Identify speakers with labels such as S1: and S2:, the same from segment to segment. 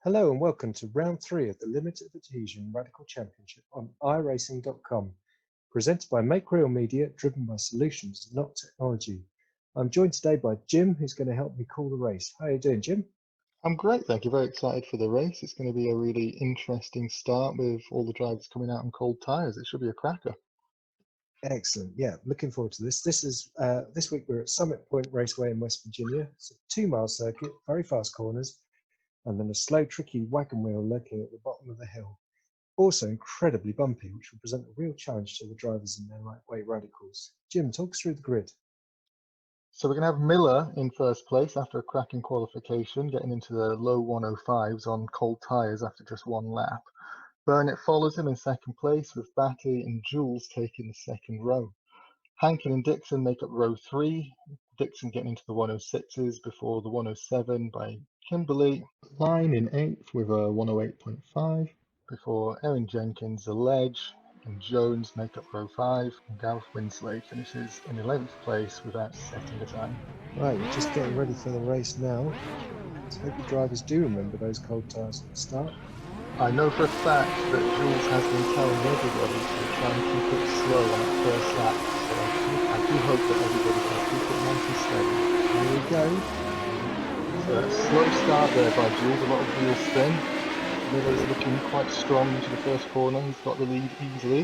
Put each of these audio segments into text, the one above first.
S1: Hello and welcome to round 3 of the Limits of Adhesion Radical Championship on iRacing.com, presented by Make Real Media, driven by solutions, not technology. I'm joined today by Jim, who's going to help me call the race. How are you doing, Jim?
S2: I'm great, thank you. Very excited for the race. It's going to be a really interesting start with all the drivers coming out on cold tyres. It should be a cracker.
S1: Excellent. Yeah, looking forward to this. This week we're at Summit Point Raceway in West Virginia. It's a 2-mile circuit, very fast corners, and then a slow, tricky wagon wheel lurking at the bottom of the hill. Also incredibly bumpy, which will present a real challenge to the drivers in their lightweight radicals. Jim, talk us through the grid.
S2: So we're going to have Miller in first place after a cracking qualification, getting into the low 105s on cold tyres after just one lap. Burnett follows him in second place, with Batty and Jools taking the second row. Hankin and Dixon make up row 3, Dixon getting into the 106s before the 107 by Kimberly. Line in 8th with a 108.5 before Erin Jenkins, the ledge, and Jones make up row 5, and Gareth Winsley finishes in 11th place without setting a time.
S1: Right, we're just getting ready for the race now. Let's hope the drivers do remember those cold tyres at the start.
S2: I know for a fact that Jools has been telling everybody to try and keep it slow on that first lap, so I do hope that everybody can keep it nice and steady.
S1: Here we go.
S2: So a slow start there by Jools, a lot of wheel spin. Miller's looking quite strong into the first corner, he's got the lead easily.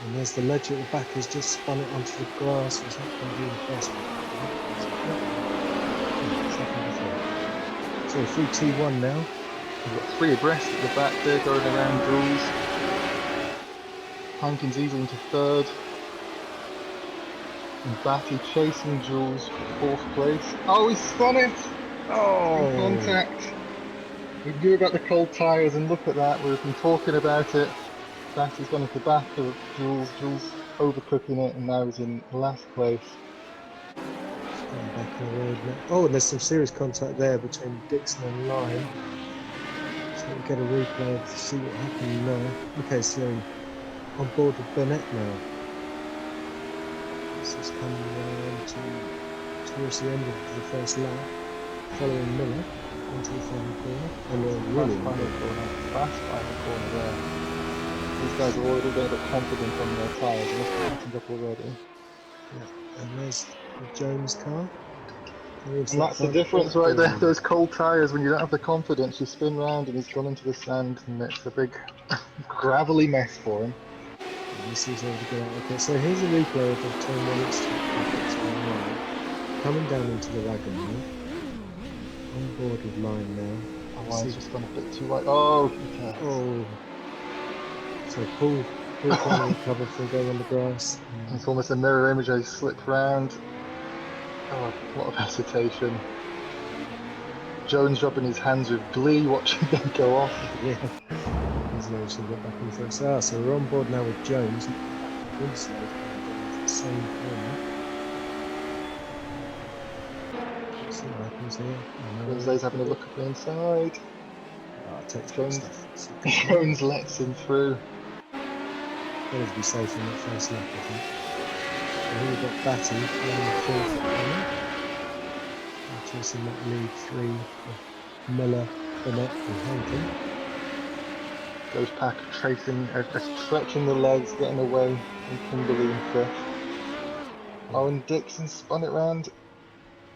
S1: And there's the ledge at the back, has just spun it onto the grass. It's not going to be impressive. So 3-2-1 now.
S2: We've got 3 abreast at the back there going around Jools. Hankins easily into 3rd. And Batty chasing Jools for 4th place. Oh, he spun it!
S1: Oh!
S2: Contact! We knew about the cold tyres, and look at that, we've been talking about it. Batty's gone into the back of Jools, Jools overcooking it, and now he's in last place.
S1: Back on the road now. Oh, and there's some serious contact there between Dixon and Lyon. So we'll get a replay to see what happened now. Okay, so on board with Burnett now. This is coming towards the end of the first lap, following Miller into the final corner. And really
S2: Fast final corner there. These guys are already getting a bit confident on their tyres, and they're tightened up already.
S1: Yeah, and there's the Jones car.
S2: And that's the difference right there, those cold tyres, when you don't have the confidence, you spin round and he's gone into the sand, and it's a big gravelly mess for him.
S1: And this is able to get out. Okay, so here's a replay of the turn 1 coming down into the wagon now. On board with Line now.
S2: Oh, wow, he's just gone a bit too wide. Oh, okay.
S1: Oh. So pull corner cover for going on the grass.
S2: It's almost a mirror image as he slipped round. Oh, a lot of hesitation. Jones rubbing his hands with glee, watching them go off.
S1: Yeah, he's actually got back in the first. So we're on board now with Jones. Winslow the same corner. Let's see what happens here.
S2: Wednesday's having a look at the inside. Jones lets him through.
S1: Better to be safe in that first lap, I think. And here we've got Batty running 4th corner. Chasing that lead 3 of Miller, Burnett and Hankin.
S2: Those pack tracing, stretching the legs, getting away from Kimberly and 5th. Oh, and Dixon spun it round.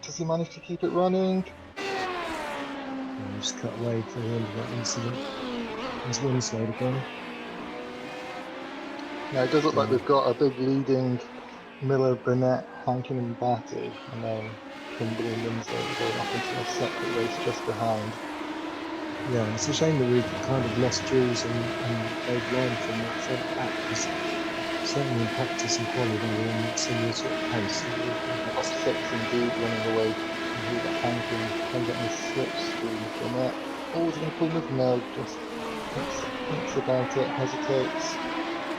S2: Does he manage to keep it running?
S1: And just cut away to the end of that incident. There's Winslow again.
S2: Now it does look like we've got a big leading Miller, Burnett, Hankin and Batty, and then Kimberly and Winslow are going off into a separate race just behind.
S1: Yeah, it's a shame that we've kind of lost Jools and Dave Lyon from that front back, because certainly in practice and quality they were in similar sort of pace.
S2: Got 6 indeed running away. We've got Hankin getting his slipstream. Burnett always going to pull with no, just thinks about it, hesitates.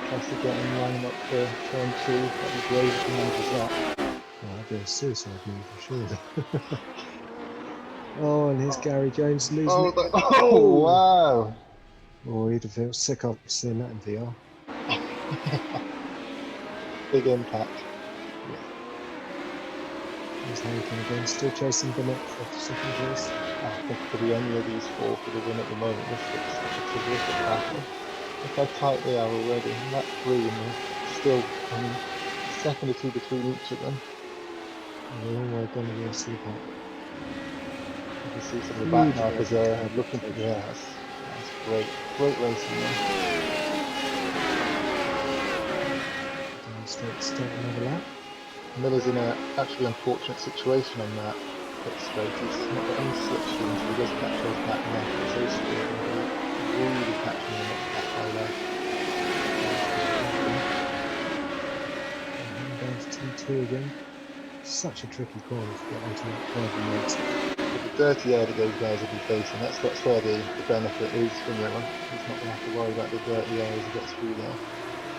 S2: Tries to get in line up for turn 2. That'd be great if he manages that.
S1: Oh, that'd be a suicide move for sure. Oh, and here's Gary Jones losing.
S2: Oh, wow!
S1: Oh, he'd have felt sick after seeing that in VR.
S2: Big impact.
S1: Yeah. Here's Hankin again, still chasing Burnett for 2nd place.
S2: I think it could be any of these four for the win at the moment. This looks such a terrific battle. Look how tight they are already. And that three, and they're still, I mean, a second or two between each of them.
S1: A long way down the rest of the pack.
S2: You can see some of the back
S1: Huge
S2: markers
S1: margin
S2: there.
S1: to
S2: Looking,
S1: take.
S2: yeah, that's great. Great racing there.
S1: Start another lap.
S2: Miller's in a actually unfortunate situation on that pit straight. He's not got any slipstream, so he does catch those back markers. Those three are going to be really catching him up that high left.
S1: And down to T2 again. Such a tricky corner to get onto that driving mode.
S2: With the dirty air that those guys will be facing, that's where the benefit is for Miller. He's not going to have to worry about the dirty air as he gets through there.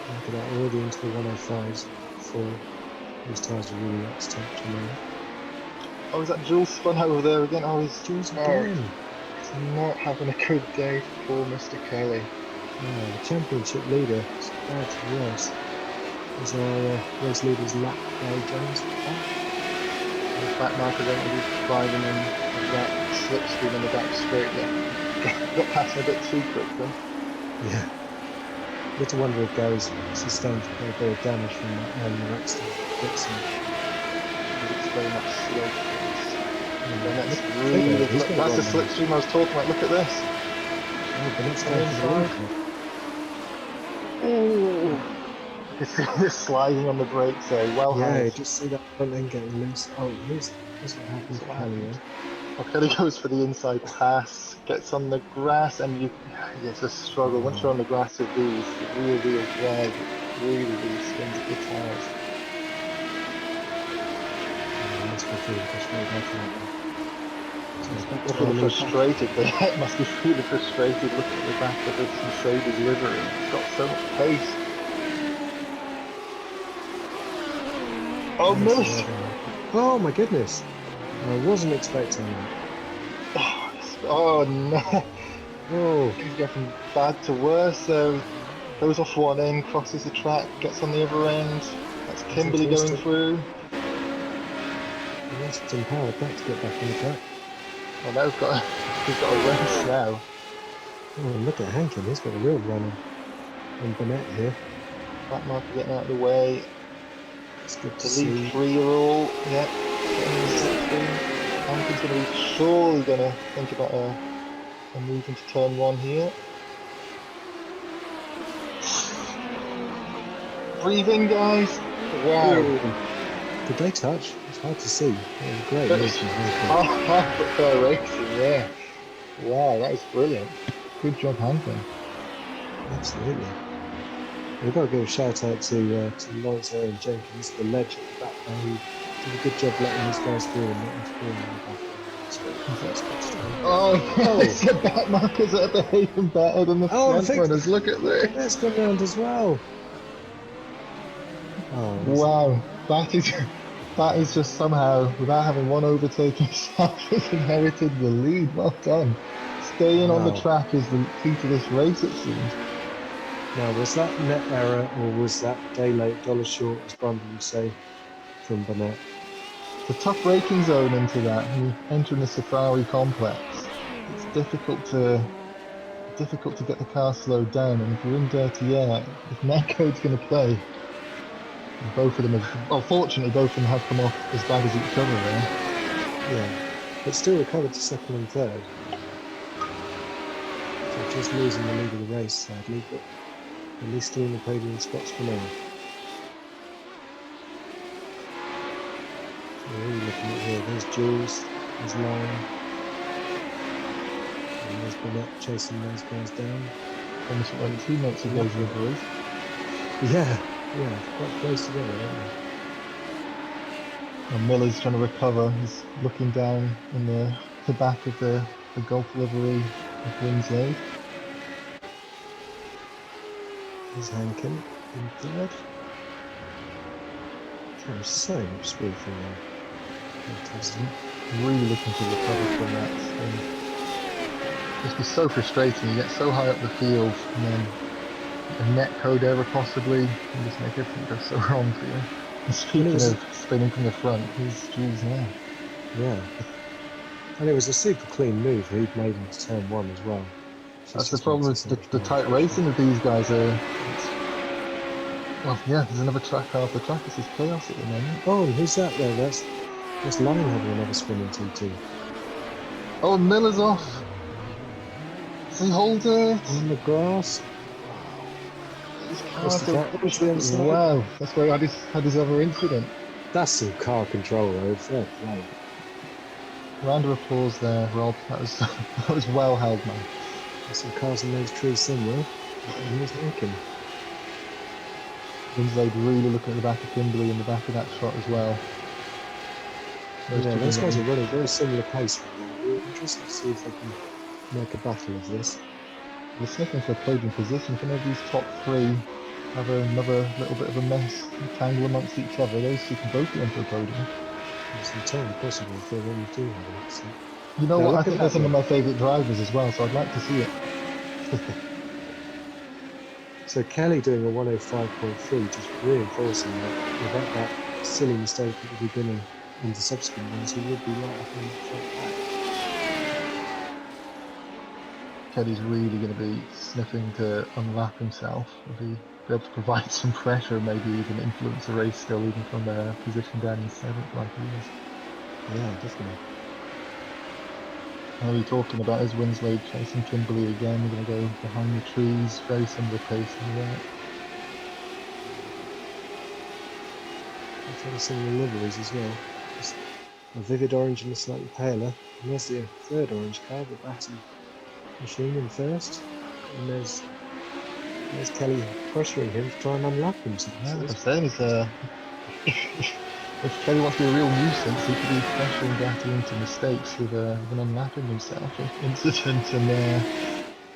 S1: Look at that, already into the 105s before these tyres are really up to touch.
S2: Oh, is that Jools spun over there again? Oh, he's
S1: Jools again.
S2: He's not having a good day for Mr. Kelly.
S1: The championship leader, it's bad to worse. Is our race leader's lap Gary Jones back?
S2: The back marker going to be driving in that slipstream in the back straight there. Got past him a bit too quickly.
S1: Yeah. You have to wonder if Gary's sustained a bit of damage from that earlier accident.
S2: It's very much slow.
S1: And
S2: that's the slipstream I was talking about. Look at this.
S1: Oh, but let's go inside.
S2: Oh, you can see it sliding on the brakes there. Well,
S1: yeah, just see that front end getting loose. Oh, here's what happens to Kelly.
S2: Well, Kelly goes for the inside pass, gets on the grass, and it's a struggle. Once you're on the grass with these, the real drag really spins at the tires.
S1: Must be feeling frustrated after that.
S2: They're feeling frustrated. They must be feeling frustrated looking at the back of this Mercedes livery. It's got so much pace. Oh, missed!
S1: Oh my goodness! I wasn't expecting that.
S2: Oh no!
S1: Oh,
S2: He's going from bad to worse. So goes off one end, crosses the track, gets on the other end. That's Kimberly going through.
S1: He lost some power back to get back on the track.
S2: Well, now he's got a race now.
S1: Oh, look at Hankin, he's got a real run on Burnett here.
S2: Back marker getting out of the way.
S1: It's good to
S2: The
S1: see.
S2: lead three are all, yeah, getting in the slipstream. Hankin's going to be surely going to think about a move into turn one here. Breathing, guys. Wow.
S1: Ooh. Did they touch? It's hard to see. It was a great move from Hankin.
S2: Half foot fair racing, yeah. Wow, that was brilliant. Good job, Hankin.
S1: Absolutely. We've got to give a shout out to Lawrence Aaron Jenkins, the ledge at the back there, who did a good job letting these guys through and not interfering in the back.
S2: Oh, yes, the back markers are behaving better than the front runners. Look at this.
S1: That's gone round as well. Oh,
S2: wow, that is just somehow, without having one overtake himself, has inherited the lead. Well done. Staying on the track is the key to this race, it seems.
S1: Now, was that net error or was that day late, dollar short, as Brandon would say, from Burnett?
S2: It's a tough braking zone into that. You enter in the Safari complex. It's difficult to get the car slowed down, and if you're in dirty air, if net code's going to play, both of them have, well, fortunately, both of them have come off as bad as each other there.
S1: Yeah, but still recovered to second and third. So just losing the lead of the race, sadly, but at least still in the podium spots for now. So what are we looking at here? There's Jools, there's Lyon, and there's Burnett chasing those guys down.
S2: Almost like teammates of those liveries.
S1: Yeah, quite close together, aren't they?
S2: And Miller's trying to recover. He's looking down in the back of the Golf livery of Winslade.
S1: There's Hankin in third. There was so much speed from there. Fantastic.
S2: Really looking to recover from that. It must be so frustrating. You get so high up the field and then a net code error possibly and just make everything go so wrong for you. And speaking of spinning from the front, here's Jools now.
S1: Yeah. And it was a super clean move he'd made into turn 1 as well.
S2: That's the problem with the tight racing with these guys. Well, yeah, there's another track half the track. This is chaos at the moment.
S1: Oh, and who's that there? That's Line having another spin in T2.
S2: Oh, Miller's off. Does he hold it?
S1: On the grass.
S2: His
S1: What's
S2: car's
S1: the
S2: so
S1: cat?
S2: pushed.
S1: The other side?
S2: Wow, that's where he had his other incident.
S1: That's some car control, though. Fair play.
S2: Round of applause there, Rob. That was that was well held, man.
S1: There's some cars in those trees somewhere. And he's looking.
S2: Winslade really looking at the back of Kimberley in the back of that shot as well.
S1: Those guys are running very similar pace right now. We're interested to see if they can make a battle of this.
S2: They're sniffing for a podium position. If any of these top three have another little bit of a mess, tangle amongst each other, those two can both get into a podium.
S1: It's entirely possible if they really do have an accident.
S2: You know what? I think they're some of my favourite drivers as well, so I'd like to see it.
S1: So Kelly doing a 105.3, just reinforcing that without that silly mistake that would be been into subsequent ones, he would be right up in the front back.
S2: Kelly's really going to be sniffing to unlap himself. Will he be able to provide some pressure, maybe even influence the race still, even from their position down in 7th like he is?
S1: Yeah, definitely.
S2: How are we talking about his Winslade chasing Kimberley again? We're going to go behind the trees, very similar pace in that.
S1: Very similar liveries as well. Just a vivid orange and a slightly paler. And there's the third orange car, the Batty machine in first. And there's Kelly pressuring him to try and unlap himself.
S2: Yeah, so I'm saying is, if Kelly wants to be a real nuisance, he could be pressuring Batty into mistakes with an unlapping himself incident. And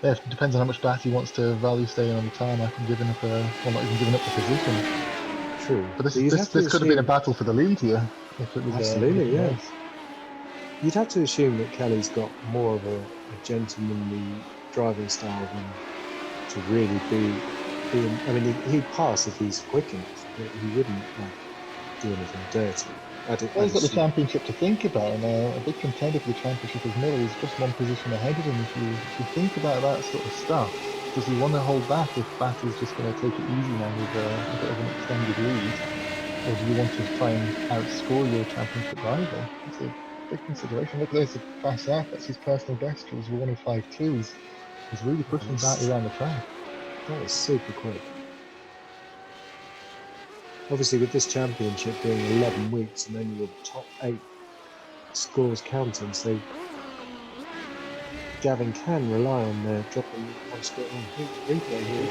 S2: yeah, it depends on how much Batty wants to value staying on the tarmac and giving up well, not even giving up the position.
S1: True.
S2: But this could have been a battle for the lead here. If it was
S1: absolutely, yeah.
S2: race.
S1: You'd have to assume that Kelly's got more of a gentlemanly driving style than to really be I mean, he'd pass if he's quick enough, but he wouldn't do anything dirty.
S2: Well, he's got the championship to think about, and a big contender for the championship is Miller. He's just one position ahead of him. If you think about that sort of stuff, does he want to hold back if Batty's just going to take it easy now with a bit of an extended lead? Or do you want to try and outscore your championship rival? It's a big consideration. Look, there's a fast lap. That's his personal best. Jools 1:05.2. He's really pushing Batty around the track.
S1: That is super quick. Obviously, with this championship being 11 weeks and only the top 8 scores counting, so Gavin can rely on dropping one split on replay here.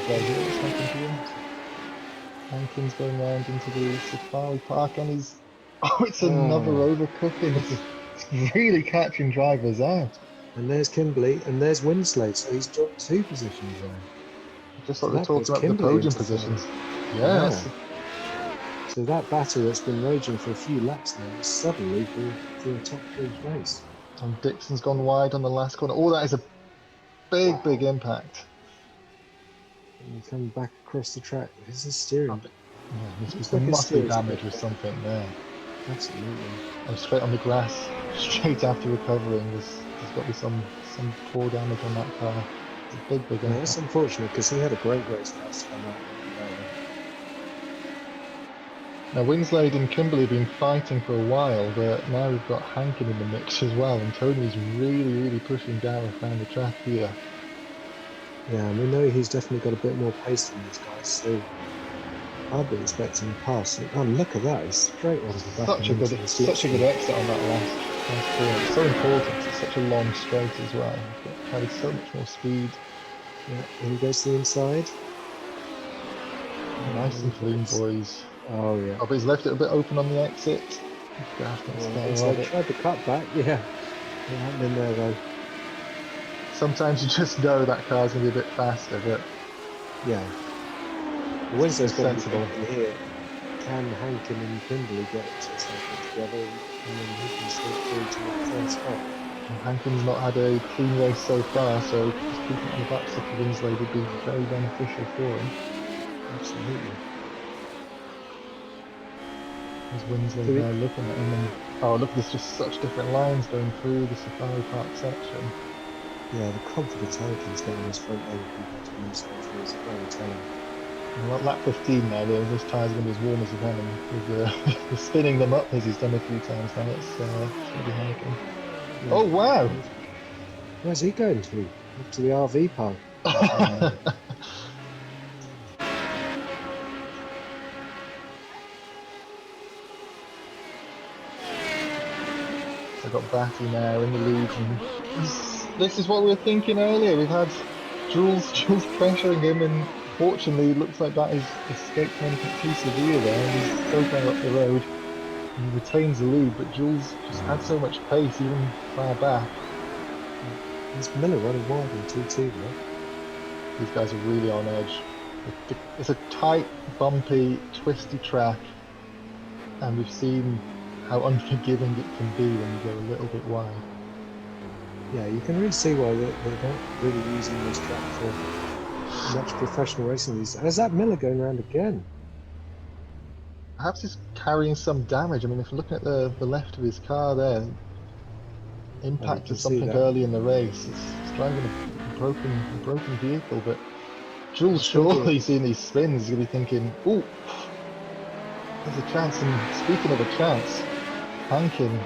S2: Hankins going round into the Safari Park, and he's it's another overcooking. It's really catching drivers out.
S1: And there's Kimberley, and there's Winslade, so he's dropped 2 positions there.
S2: Just like we're talking about the podium positions. Yes.
S1: Wow. So that battle that's been raging for a few laps now is suddenly for a top 3 race.
S2: And Dixon's gone wide on the last corner. Oh, that is a big impact.
S1: And you come back across the track. This is steering.
S2: Yeah, there must be damage with something there.
S1: Absolutely.
S2: Oh, straight on the grass, straight after recovering. There's got to be some poor damage on that car. It's a big impact.
S1: That's unfortunate because he had a great race last time out.
S2: Now Winslade and Kimberley have been fighting for a while, but now we've got Hankin in the mix as well, and Tony's really pushing Gareth down the track here.
S1: Yeah, and we know he's definitely got a bit more pace than these guys, so I'd be expecting a pass. Oh, look at that! He's straight onto the back.
S2: Such a good exit on that last corner. It's so important. It's such a long straight as well. It carries so much more speed.
S1: Yeah, and he goes to the inside.
S2: Nice and clean, boys.
S1: Oh yeah.
S2: Oh, but he's left it a bit open on the exit.
S1: They tried the cut back, yeah. It happened in there though.
S2: Sometimes you just know that car's going to be a bit faster, but
S1: yeah. Winston's
S2: sensible
S1: here. Can Hankin and Kimberley get something together and then he can slip through to the third spot?
S2: Hankin's not had a clean race so far, so just keeping it on the back stick of Winslade would be very beneficial for him.
S1: Absolutely.
S2: There's Winslade there looking at him, and Oh, look, there's just such different lines going through the Safari Park section.
S1: Yeah, the confidence Hankin's got on his front leg of people, to be honest with you, is very telling.
S2: Well, at lap 15 now, those tyres are going to be as warm as they've had them. With spinning them up as he's done a few times now. It's going to be Hankin.
S1: Yeah.
S2: Oh, wow!
S1: Where's he going to? Off to the RV park.
S2: So I've got Batty now in the lead, and this is what we were thinking earlier. We've had Jools pressuring him, and fortunately, it looks like Batty's escaped from anything too severe there, and he's so far up the road. He retains the lead, but Jools just had so much pace, even far back.
S1: Is Miller running wide in 2-2 now?
S2: These guys are really on edge. It's a tight, bumpy, twisty track, and we've seen how unforgiving it can be when you go a little bit wide.
S1: Yeah, you can really see why they're not really using this track for much professional racing these days. Is that Miller going around again?
S2: Perhaps he's carrying some damage. I mean, if you're looking at the left of his car there, impact of something early in the race. It's driving a broken vehicle, but Jools surely seeing these spins is going to be thinking, ooh, there's a chance. And speaking of a chance, Hankin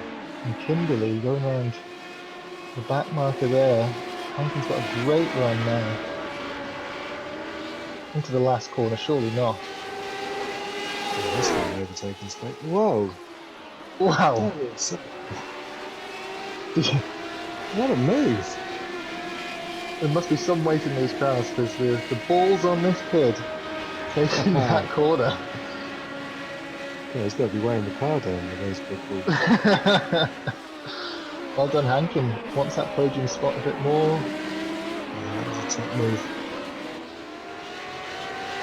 S2: and Kimberly going around the back marker there. Hankin's got a great run now. Into the last corner, surely not.
S1: Yeah, this one overtaking space. Whoa!
S2: Wow!
S1: What a move!
S2: There must be some weight in those cars because the balls on this kid taking that corner.
S1: Yeah, he's got to be weighing the car down with those big balls.
S2: Well done, Hankin. Wants that podium spot a bit more.
S1: Yeah, that was a top move.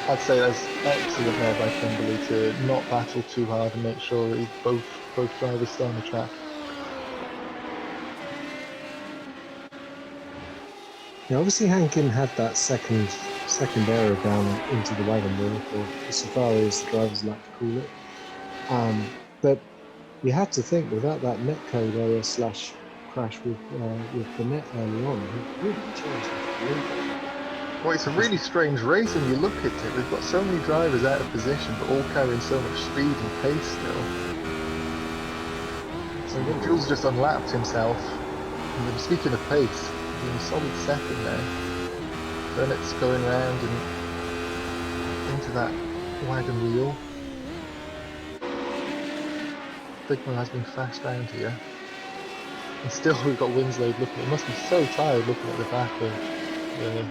S2: I'd say that's excellent there by Kimberly to not battle too hard and make sure that both drivers stay on the track.
S1: Yeah, obviously Hankin had that second error down into the wagon wheel, or the Safari as the drivers like to call it. But you had to think without that netcode error / crash with the net early on, he really changed the lead.
S2: Well, it's a really strange race when you look at it. We've got so many drivers out of position, but all carrying so much speed and pace still. So Jools just unlapped himself. And then speaking of pace, he's in a solid second now. Burnett's going round and into that wagon wheel. Figma has been fast round here. And still we've got Winslade looking, he must be so tired looking at the back of the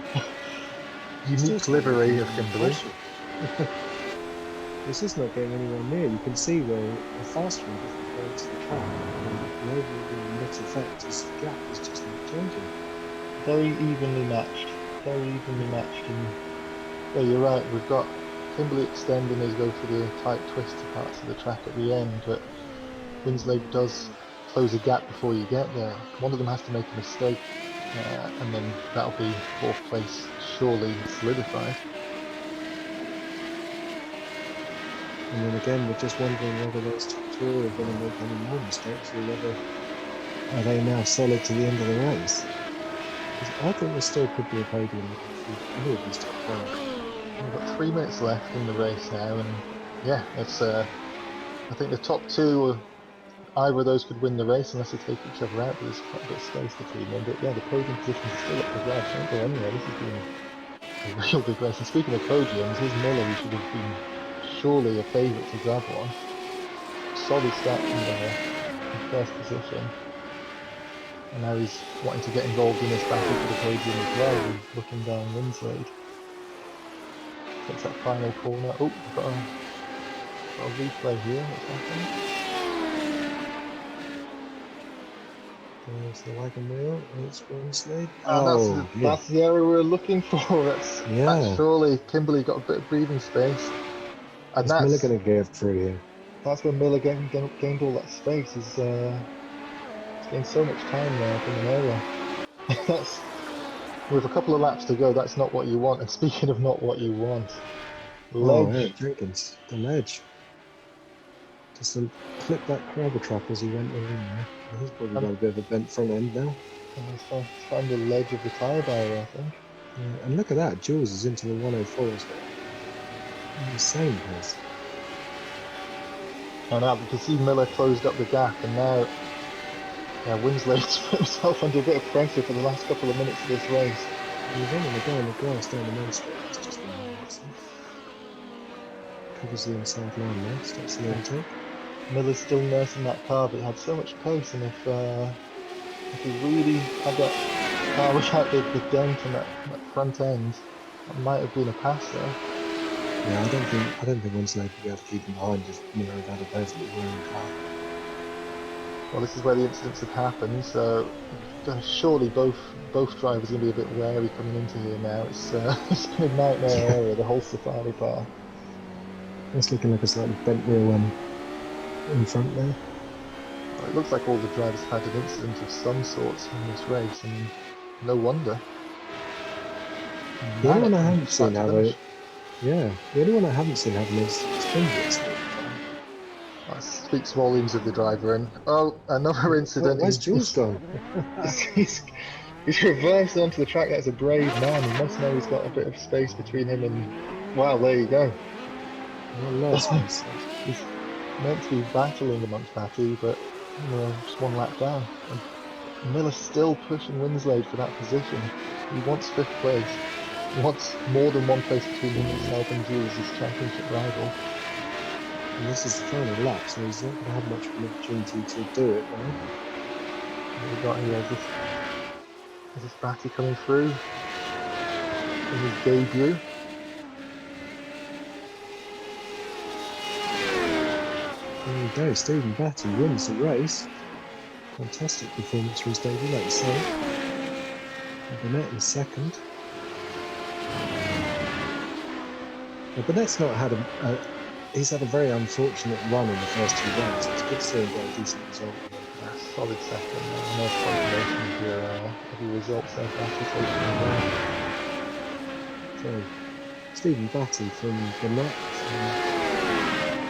S2: unique livery of Kimberly.
S1: This is not getting anywhere near. You can see where the faster and different going to the track, and the overall net effect is the gap is just not changing.
S2: Very evenly matched. And yeah, you're right, we've got Kimberly extending as go for the tight twisty parts of the track at the end, but Winslade does close a gap before you get there. One of them has to make a mistake, and then that'll be fourth place surely solidified.
S1: And then again, we're just wondering whether those top two are going to make any more mistakes, or whether are they now solid to the end of the race. I think there still could be a podium for any of these top cars.
S2: We've got 3 minutes left in the race now, and yeah, it's I think the top two, either of those could win the race unless they take each other out, but there's quite a bit of space between them. But yeah, the podium position is still up for grabs. Don't go anywhere. This has been a real big race. And speaking of podiums, here's Miller, who should have been surely a favourite to grab one. Solid start from there in first position. And now he's wanting to get involved in this battle for the podium as well, and looking down Winslade. Takes that final corner. Oh, we've got a replay here. What's happening?
S1: There's the wagon wheel. It's Winslade.
S2: That's the area we're looking for. That's surely Kimberly got a bit of breathing space. And that's
S1: Miller going to get through here.
S2: That's where Miller gained all that space. He's gained so much time there from an error. That's with a couple of laps to go. That's not what you want. And speaking of not what you want, ledge.
S1: Jenkins, the ledge. Just to clip that crabber trap as he went along there. He's probably got a bit of a bent front end now.
S2: He's found the ledge of the tyre barrier, I think.
S1: Yeah, and look at that, Jools is into the 104s now. Insane pace.
S2: And now you can see Miller closed up the gap, and now Winslade's put himself under a bit of pressure for the last couple of minutes of this race.
S1: You don't want to go on the grass down the main straight. That's just embarrassing. Covers the inside line there, starts the overtake.
S2: Miller's still nursing that car, but he had so much pace, and if he really had that car without the dent and that front end, that might have been a pass there.
S1: Yeah, I don't think Winslade would be able to keep him behind if Miller had had a perfectly whirring car.
S2: Well, this is where the incidents have happened, so surely both drivers are going to be a bit wary coming into here now. It's been a nightmare area, the whole safari path.
S1: It's looking like a slightly bent wheel in front there.
S2: Well, it looks like all the drivers have had an incident of some sort in this race, and no wonder.
S1: The only one I haven't seen have an incident is Hendricks.
S2: That speaks volumes of the driver. And another incident.
S1: Where's Jools gone?
S2: he's reversed onto the track. That's a brave man. He must know he's got a bit of space between him and. Wow, there you go.
S1: A lot of space.
S2: He's meant to be battling amongst Batty, but just one lap down. And Miller's still pushing Winslade for that position. He wants 5th place. He wants more than one place between himself and Jools, his championship rival.
S1: And this is the final lap, so he's not going to have much of an opportunity to do it now.
S2: What we got here? Is this Batty coming through in his debut?
S1: There we go, Stephen Batty wins the race. Fantastic performance for his debut, like you say. Burnett in second. Now, Burnett's not had he's had a very unfortunate run in the first 2 rounds. It's good to see him get a decent result.
S2: Solid second. Nice combination of your results there, Batty taking
S1: So, Stephen Batty from Burnett,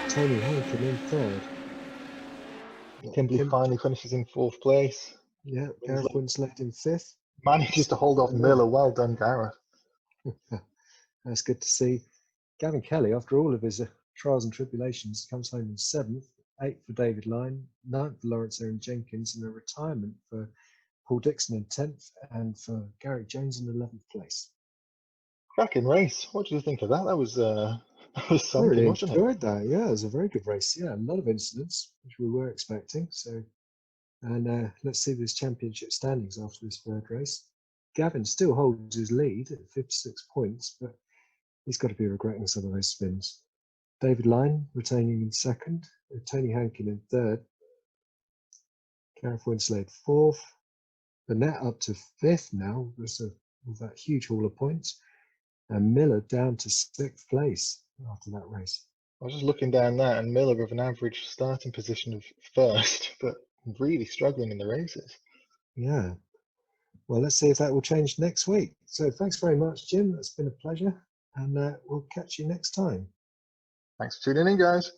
S1: Tony Hankin in 3rd.
S2: Kimberly finally finishes in 4th place.
S1: Yeah, Gareth Winslade in 5th.
S2: Manages to hold off Miller. Well done, Gareth.
S1: That's good to see. Gavin Kelly, after all of his trials and tribulations, comes home in 7th, 8th for David Lyne, 9th for Lawrence Aaron Jenkins, and a retirement for Paul Dixon in 10th, and for Gary Jones in 11th place.
S2: Cracking race. What did you think of that? That was something,
S1: I really
S2: wasn't it?
S1: enjoyed that. Yeah, it was a very good race. Yeah, a lot of incidents, which we were expecting. So, and let's see this championship standings after this 3rd race. Gavin still holds his lead at 56 points, but he's got to be regretting some of those spins. David Lyne retaining in 2nd, Tony Hankin in 3rd, Gareth Winslade 4th, Burnett up to 5th now with that huge haul of points, and Miller down to 6th place after that race.
S2: I was just looking down that, and Miller with an average starting position of 1st, but really struggling in the races.
S1: Yeah. Well, let's see if that will change next week. So thanks very much, Jim. It's been a pleasure, and we'll catch you next time.
S2: Thanks for tuning in, guys.